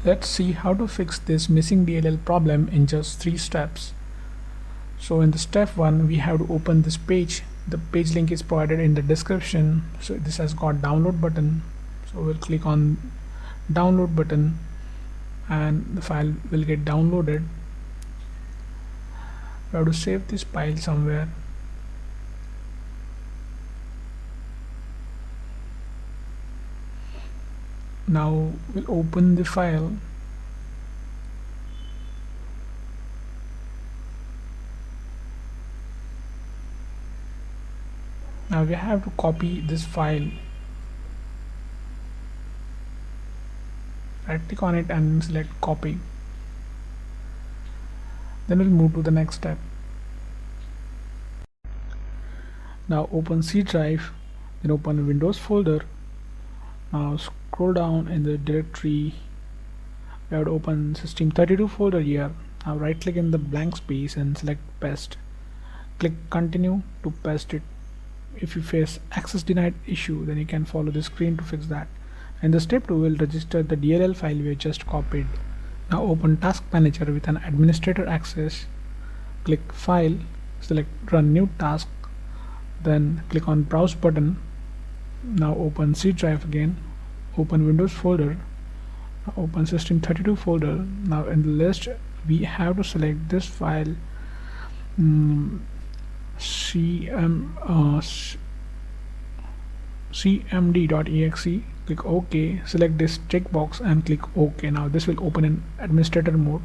Let's see how to fix this missing DLL problem in just 3 steps. So in the step 1, we have to open this page. The page link is provided in the description. So this has got download button. So we'll click on download button and the file will get downloaded. We have to save this file somewhere. Now we'll open the file. Now we have to copy this file. Right click on it and select copy. Then we'll move to the next step. Now open C drive, then open Windows folder. Now scroll down in the directory. We have to open System32 folder here. Now right click in the blank space and select paste. Click continue to paste it. If you face access denied issue, then you can follow the screen to fix that. And the step 2 will register the DLL file we just copied. Now open task manager with an administrator access. Click file, select run new task, then click on browse button. Now open C drive again, open Windows folder, open System32 folder. Now in the list we have to select this file, cmd.exe. Click OK, select this checkbox and click OK. Now this will open in administrator mode.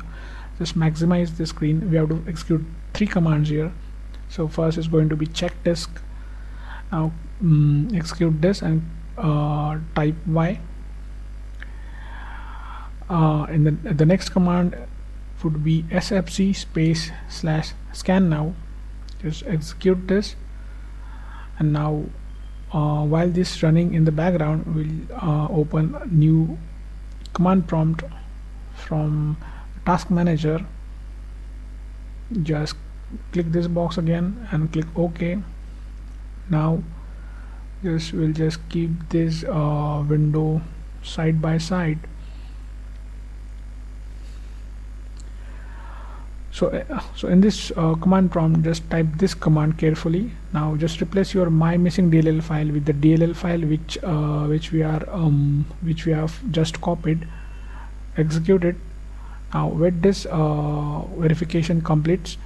Just maximize the screen. We have to execute 3 commands here. So first is going to be check disk. Now execute this and type Y. In the next command would be sfc space / scan now. Just execute this, and now while this running in the background, we'll open new command prompt from task manager. Just click this box again and click OK. Now we'll just keep this window side by side. So in this command prompt, just type this command carefully. Now just replace your my missing DLL file with the DLL file which we have just copied. Execute it. Now wait this verification completes.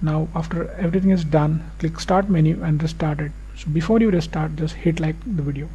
Now after everything is done, click start menu and restart it. So before you restart, just hit like the video.